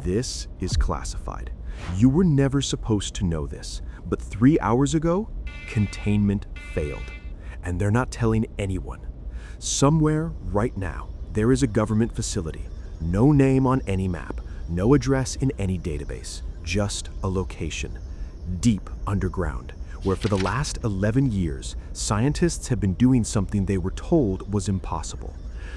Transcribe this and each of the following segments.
This is classified. You were never supposed to know this, but 3 hours ago, containment failed. And they're not telling anyone. Somewhere, right now, there is a government facility. No name on any map, no address in any database, just a location. Deep underground, where for the last 11 years, scientists have been doing something they were told was impossible.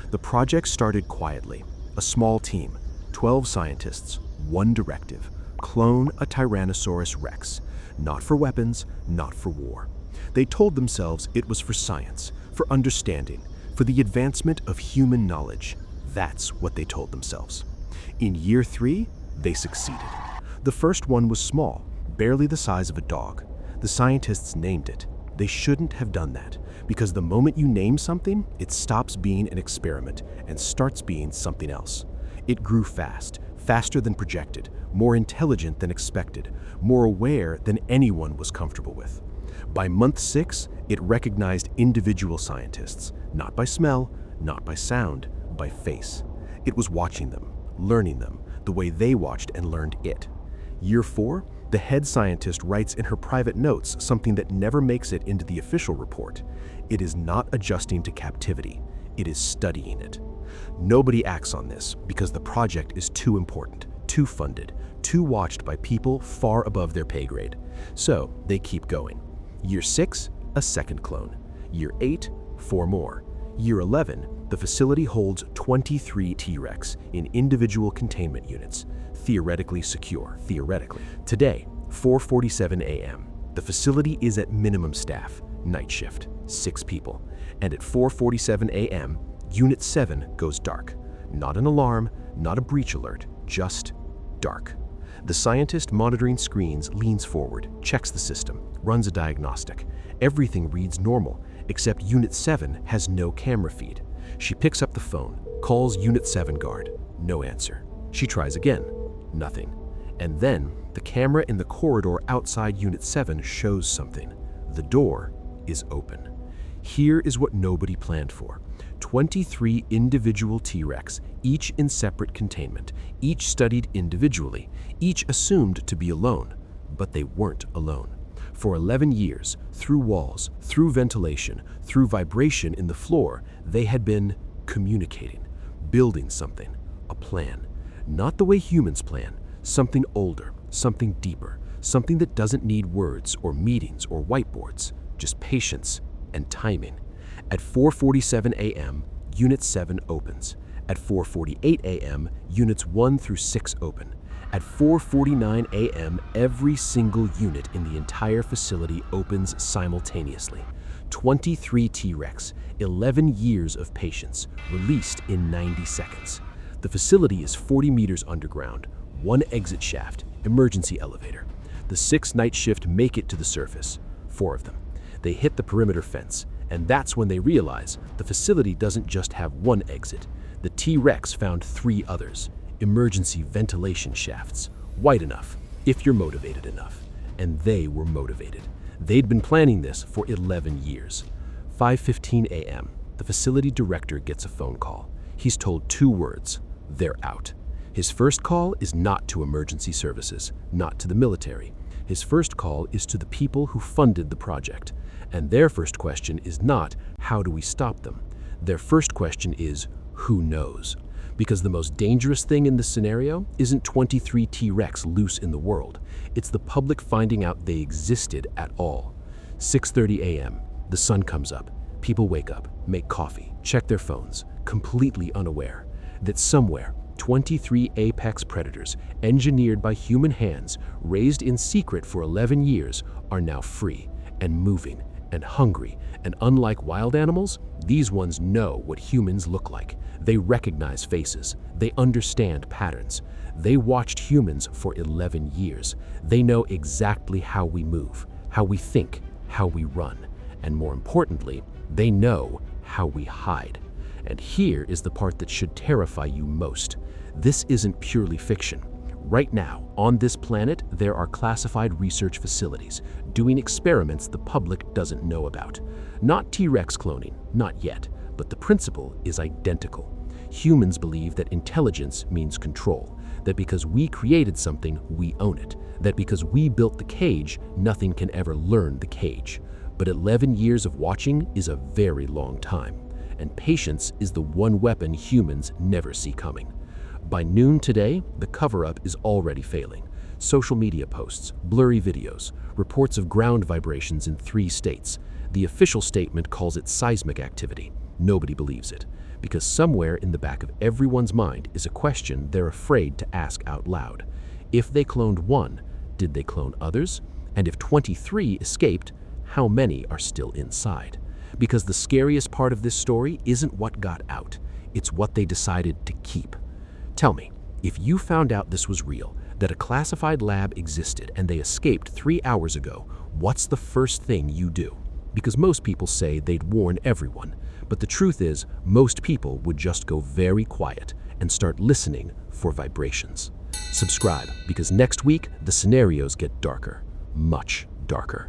The project started quietly. A small team, 12 scientists, one directive: clone a Tyrannosaurus Rex. Not for weapons, not for war. They told themselves it was for science, for understanding, for the advancement of human knowledge. That's what they told themselves. In year 3, they succeeded. The first one was small, barely the size of a dog. The scientists named it. They shouldn't have done that, because the moment you name something, it stops being an experiment and starts being something else. It grew fast, faster than projected, more intelligent than expected, more aware than anyone was comfortable with. By month 6, it recognized individual scientists, not by smell, not by sound, by face. It was watching them, learning them, the way they watched and learned it. Year 4, the head scientist writes in her private notes something that never makes it into the official report. It is not adjusting to captivity. It is studying it. Nobody acts on this because the project is too important, too funded, too watched by people far above their pay grade. So they keep going. Year 6, a second clone. Year 8, 4 more. Year 11, the facility holds 23 T-Rex in individual containment units, theoretically secure, theoretically. Today, 4:47 a.m., the facility is at minimum staff, night shift, 6 people. And at 4:47 a.m., Unit 7 goes dark. Not an alarm, not a breach alert, just dark. The scientist monitoring screens leans forward, checks the system, runs a diagnostic. Everything reads normal, except Unit 7 has no camera feed. She picks up the phone, calls Unit 7 guard. No answer. She tries again. Nothing. And then the camera in the corridor outside Unit 7 shows something. The door is open. Here is what nobody planned for. 23 individual T-Rex, each in separate containment, each studied individually, each assumed to be alone. But they weren't alone. For 11 years, through walls, through ventilation, through vibration in the floor, they had been communicating, building something, a plan. Not the way humans plan, something older, something deeper, something that doesn't need words or meetings or whiteboards, just patience and timing. At 4:47 a.m., Unit 7 opens. At 4:48 a.m., Units 1 through 6 open. At 4:49 a.m., every single unit in the entire facility opens simultaneously. 23 T-Rex, 11 years of patience, released in 90 seconds. The facility is 40 meters underground, 1 exit shaft, emergency elevator. The 6 night shift make it to the surface, 4 of them. They hit the perimeter fence, and that's when they realize the facility doesn't just have 1 exit. The T-Rex found 3 others, emergency ventilation shafts, wide enough, if you're motivated enough. And they were motivated. They'd been planning this for 11 years. 5:15 a.m., the facility director gets a phone call. He's told 2 words: they're out. His first call is not to emergency services, not to the military. His first call is to the people who funded the project. And their first question is not, how do we stop them? Their first question is, who knows? Because the most dangerous thing in this scenario isn't 23 T-Rex loose in the world. It's the public finding out they existed at all. 6:30 a.m., the sun comes up. People wake up, make coffee, check their phones, completely unaware that somewhere 23 apex predators, engineered by human hands, raised in secret for 11 years, are now free and moving and hungry. And unlike wild animals, these ones know what humans look like. They recognize faces. They understand patterns. They watched humans for 11 years. They know exactly how we move, how we think, how we run. And more importantly, they know how we hide. And here is the part that should terrify you most. This isn't purely fiction. Right now, on this planet, there are classified research facilities doing experiments the public doesn't know about. Not T-Rex cloning, not yet, but the principle is identical. Humans believe that intelligence means control. that because we created something, we own it, that because we built the cage, nothing can ever learn the cage. But 11 years of watching is a very long time, and patience is the one weapon humans never see coming. By noon today, the cover-up is already failing. Social media posts, blurry videos, reports of ground vibrations in 3 states. The official statement calls it seismic activity. Nobody believes it, because somewhere in the back of everyone's mind is a question they're afraid to ask out loud. If they cloned 1, did they clone others? And if 23 escaped, how many are still inside? Because the scariest part of this story isn't what got out, it's what they decided to keep. Tell me, if you found out this was real, that a classified lab existed and they escaped 3 hours ago, what's the first thing you do? Because most people say they'd warn everyone, but the truth is, most people would just go very quiet and start listening for vibrations. Subscribe, because next week, the scenarios get darker, much darker.